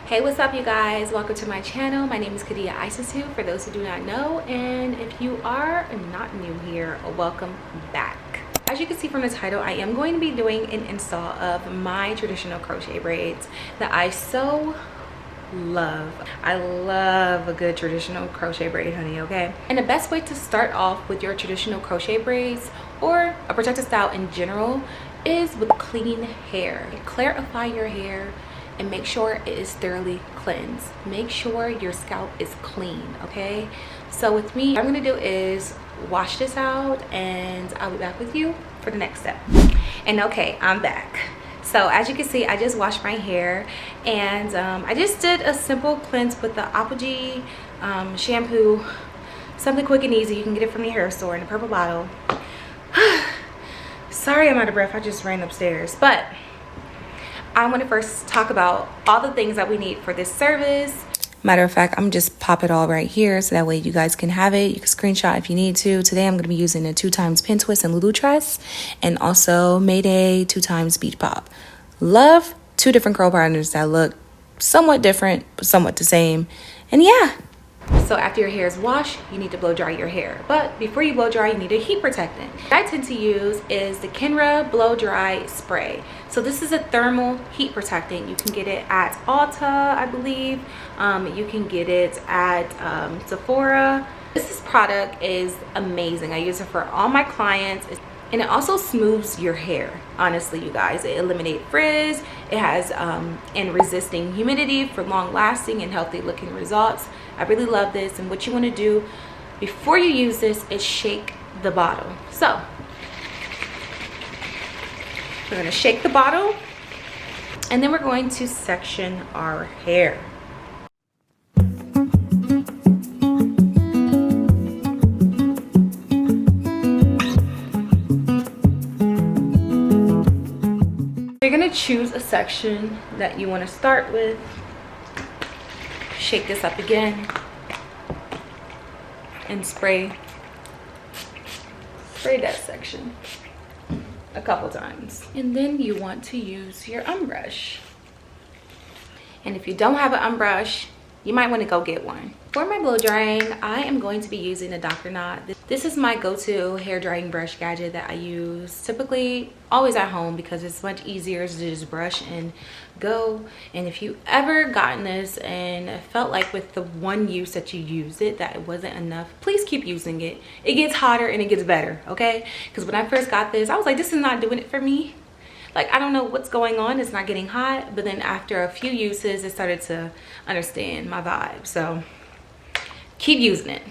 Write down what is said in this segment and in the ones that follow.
Hey, what's up you guys? Welcome to my channel. My name is Kadia Isisu for those who do not know, and if you are not new here, welcome back. As you can see from the title, I am going to be doing an install of my traditional crochet braids that I so love. I love a good traditional crochet braid, honey, okay? And the best way to start off with your traditional crochet braids or a protective style in general is with clean hair. Clarify your hair and make sure it is thoroughly cleansed. Make sure your scalp is clean, okay? So with me, what I'm gonna do is wash this out and I'll be back with you for the next step. And okay, I'm back. So as you can see, I just washed my hair and I just did a simple cleanse with the Apogee shampoo. Something quick and easy. You can get it from your hair store in a purple bottle. Sorry I'm out of breath, I just ran upstairs. But I want to first talk about all the things that we need for this service. Matter of fact, I'm just pop it all right here so that way you guys can have it. You can screenshot if you need to. Today I'm going to be using a 2x pin twist and LULU TRESS, and also MAYDE 2x beach pop. Love two different curl patterns that look somewhat different but somewhat the same. And yeah, so after your hair is washed, you need to blow dry your hair. But before you blow dry, you need a heat protectant. What I tend to use is the Kenra blow dry spray. So this is a thermal heat protectant. You can get it at Ulta, I believe. You can get it at Sephora. This product is amazing. I use it for all my clients. And it also smooths your hair, honestly, you guys. It eliminates frizz. It has and resisting humidity for long lasting and healthy looking results. I really love this. And what you want to do before you use this is shake the bottle. So we're going to shake the bottle and then we're going to section our hair. You're going to choose a section that you want to start with. Shake this up again and spray that section a couple times. And then you want to use your brush. And if you don't have an brush, you might want to go get one. For my blow drying, I am going to be using a Dr. Knot. This is my go-to hair drying brush gadget that I use typically always at home because it's much easier to just brush and go. And if you ever gotten this and felt like with the one use that you used it that it wasn't enough, please keep using it. It gets hotter and it gets better, okay? Because when I first got this, I was like, this is not doing it for me. Like, I don't know what's going on, it's not getting hot. But then after a few uses, it started to understand my vibe. So keep using it.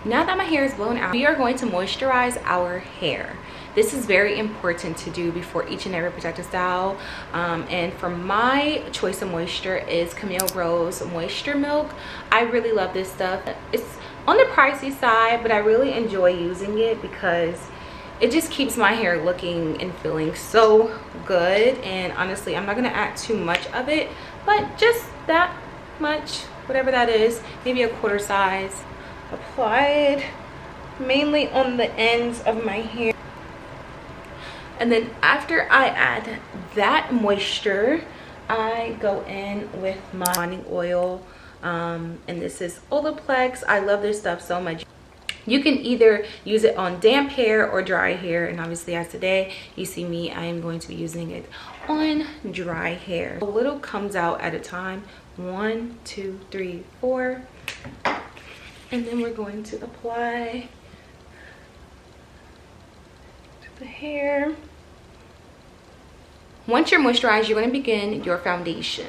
Now that my hair is blown out, we are going to moisturize our hair. This is very important to do before each and every protective style. And for my choice of moisture is Camille Rose Moisture Milk. I really love this stuff. It's on the pricey side, but I really enjoy using it because it just keeps my hair looking and feeling so good. And honestly, I'm not going to add too much of it, but just that much, whatever that is, maybe a quarter size. Apply it mainly on the ends of my hair. And then after I add that moisture, I go in with my bonding oil. And this is Olaplex. I love this stuff so much. You can either use it on damp hair or dry hair. And obviously as today, you see me, I am going to be using it on dry hair. A little comes out at a time. 1, 2, 3, 4. And then we're going to apply to the hair. Once you're moisturized, you're going to begin your foundation.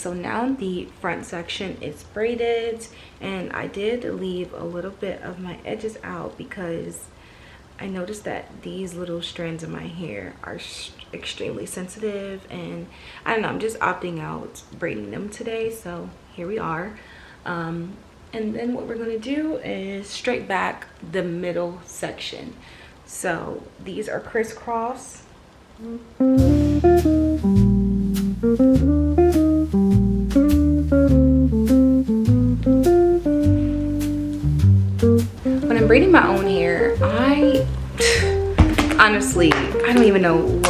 so now the front section is braided, and I did leave a little bit of my edges out because I noticed that these little strands of my hair are extremely sensitive, and I don't know, I'm just opting out braiding them today. So here we are. And then what we're going to do is straight back the middle section. So these are crisscross. When I'm braiding my own hair, honestly, I don't even know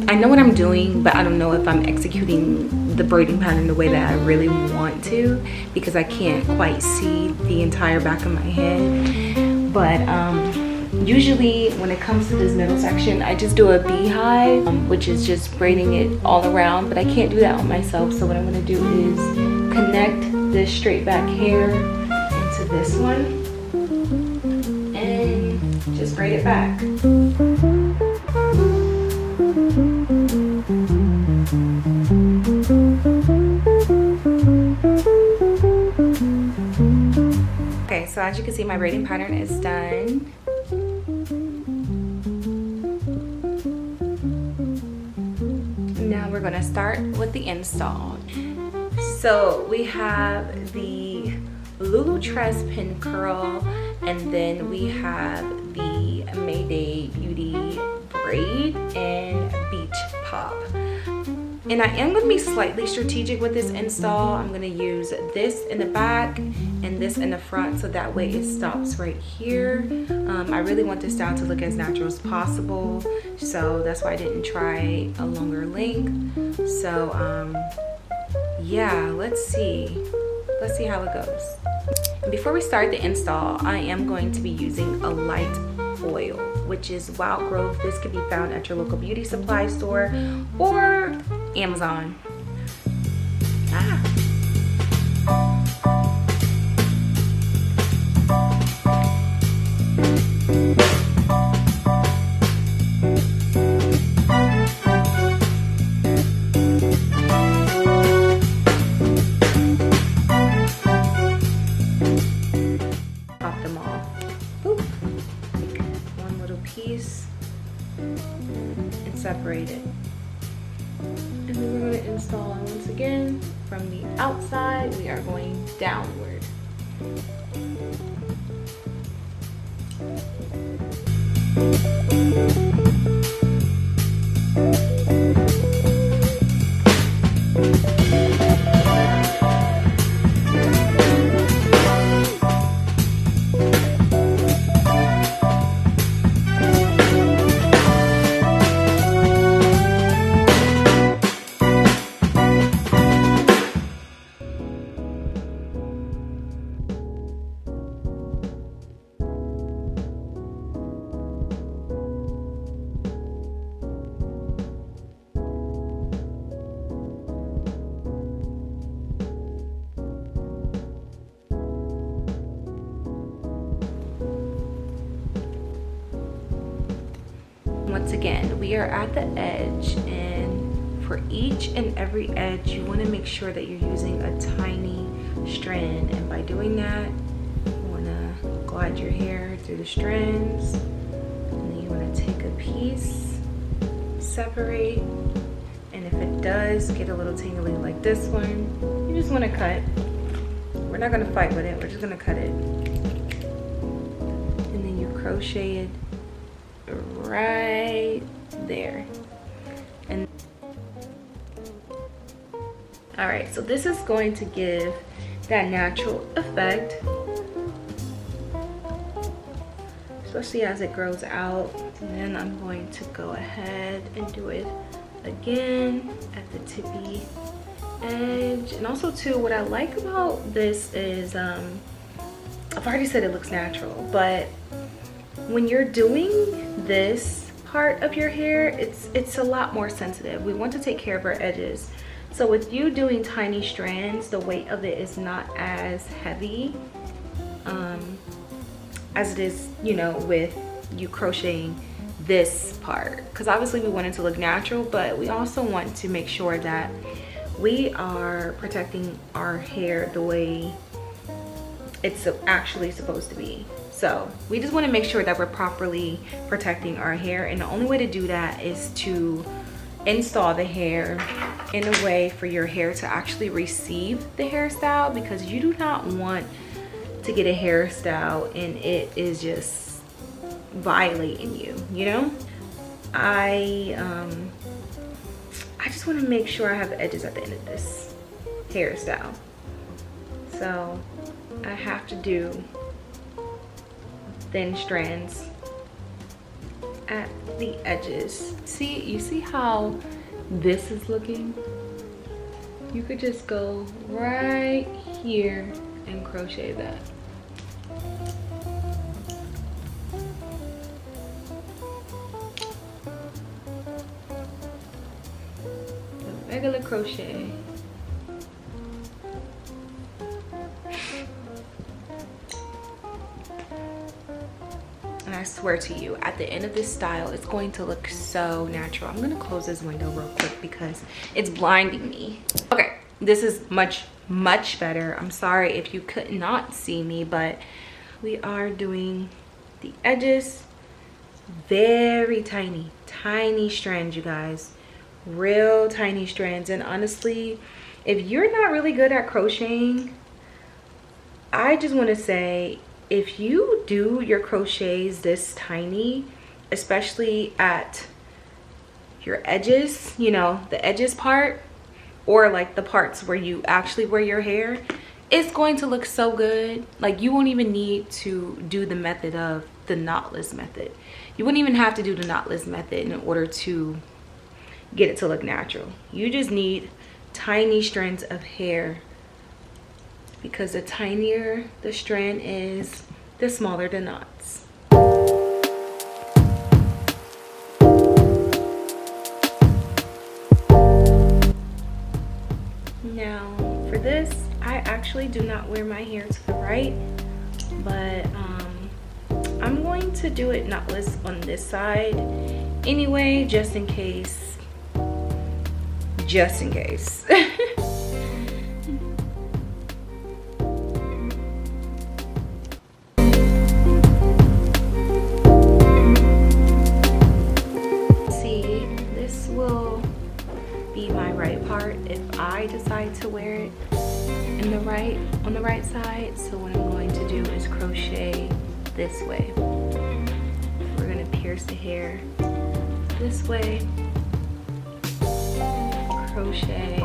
I know what I'm doing, but I don't know if I'm executing the braiding pattern the way that I really want to, because I can't quite see the entire back of my head. But usually when it comes to this middle section, I just do a beehive, which is just braiding it all around, but I can't do that on myself. So what I'm going to do is connect this straight back hair into this one and just braid it back. Okay, so as you can see, my braiding pattern is done. Now we're gonna start with the install. So we have the LULU TRESS pin curl, and then we have the MAYDE Beauty braid and beach pop. And I am going to be slightly strategic with this install. I'm going to use this in the back and this in the front, so that way it stops right here. I really want this style to look as natural as possible, so that's why I didn't try a longer length. So yeah, let's see how it goes. And before we start the install, I am going to be using a light oil, which is Wild Growth. This can be found at your local beauty supply store or Amazon. Pop them off. Boop. One little piece and separate it. And then we're going to install once again from the outside. We are going downward. Once again, we are at the edge, and for each and every edge you want to make sure that you're using a tiny strand, and by doing that you want to glide your hair through the strands, and then you want to take a piece, separate, and if it does get a little tingly like this one, you just want to cut. We're not going to fight with it, we're just going to cut it, and then you crochet it right there. And all right, so this is going to give that natural effect, especially as it grows out. And then I'm going to go ahead and do it again at the tippy edge. And also too, what I like about this is I've already said it looks natural, but when you're doing this part of your hair, it's a lot more sensitive. We want to take care of our edges. So with you doing tiny strands, the weight of it is not as heavy as it is, you know, with you crocheting this part. Because obviously we want it to look natural, but we also want to make sure that we are protecting our hair the way it's actually supposed to be. So we just want to make sure that we're properly protecting our hair, and the only way to do that is to install the hair in a way for your hair to actually receive the hairstyle, because you do not want to get a hairstyle and it is just violating you, you know? I just want to make sure I have edges at the end of this hairstyle. So I have to do thin strands at the edges. See, you see how this is looking? You could just go right here and crochet that. The regular crochet. And I swear to you, at the end of this style, it's going to look so natural. I'm gonna close this window real quick because it's blinding me. Okay, this is much better. I'm sorry if you could not see me, but we are doing the edges. Very tiny strands, you guys. Real tiny strands. And honestly, if you're not really good at crocheting, I just want to say, if you do your crochets this tiny, especially at your edges, you know, the edges part, or like the parts where you actually wear your hair, it's going to look so good. Like, you won't even need to do the method of the knotless method. You wouldn't even have to do the knotless method in order to get it to look natural. You just need tiny strands of hair, because the tinier the strand is, the smaller the knots. Now for this, I actually do not wear my hair to the right, but I'm going to do it knotless on this side anyway, just in case. Just in case. See, this will be my right part if I decide to wear it on the right side. So what I'm going to do is crochet this way. We're gonna pierce the hair this way, crochet,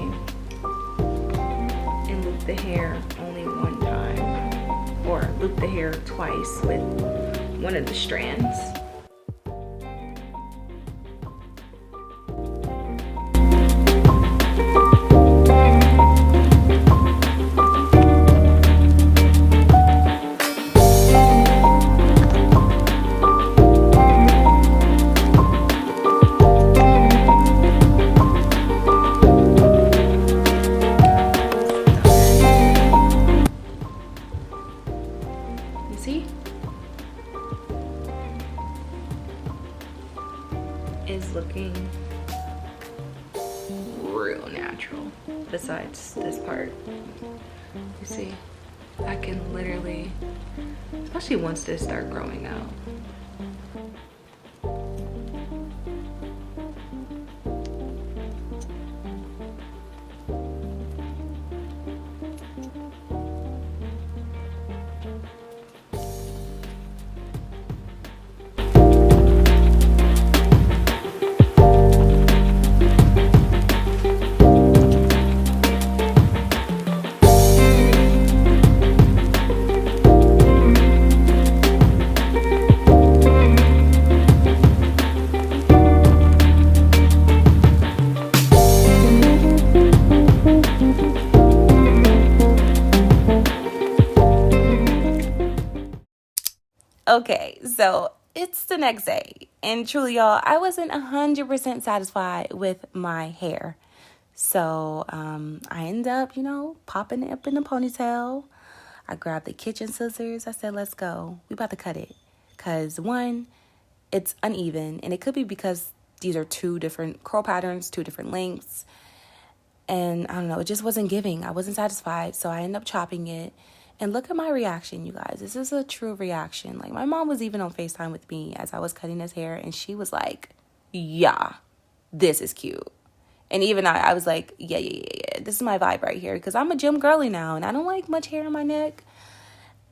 and loop the hair only one time, or loop the hair twice with one of the strands. Is looking real natural. Besides this part, you see, I can literally, especially once this start growing out. Okay, so it's the next day, and truly, y'all, I wasn't 100% satisfied with my hair. So I ended up, you know, popping it up in a ponytail. I grabbed the kitchen scissors. I said, let's go. We about to cut it. Because one, it's uneven, and it could be because these are two different curl patterns, two different lengths. And I don't know, it just wasn't giving. I wasn't satisfied. So I ended up chopping it. And look at my reaction, you guys. This is a true reaction. Like, my mom was even on FaceTime with me as I was cutting his hair. And she was like, yeah, this is cute. And even I was like, yeah. This is my vibe right here. Because I'm a gym girly now. And I don't like much hair on my neck.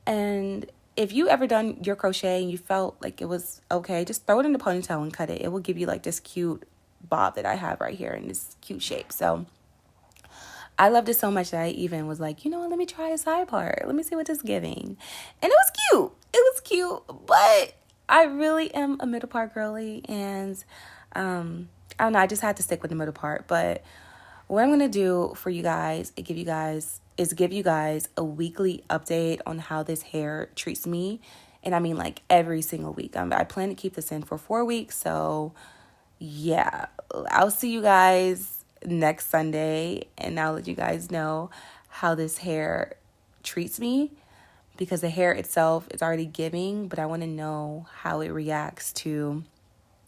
And if you ever done your crochet and you felt like it was okay, just throw it in the ponytail and cut it. It will give you like this cute bob that I have right here in this cute shape. So I loved it so much that I even was like, you know what, let me try a side part. Let me see what this is giving. And it was cute. It was cute. But I really am a middle part girly. And I don't know, I just had to stick with the middle part. But what I'm going to do for you guys is give you guys a weekly update on how this hair treats me. And I mean, like, every single week. I plan to keep this in for 4 weeks. So yeah, I'll see you guys next Sunday, and I'll let you guys know how this hair treats me, because the hair itself is already giving, but I want to know how it reacts to,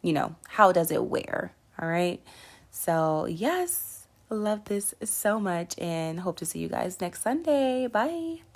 you know, how does it wear. All right. So yes, love this so much and hope to see you guys next Sunday. Bye.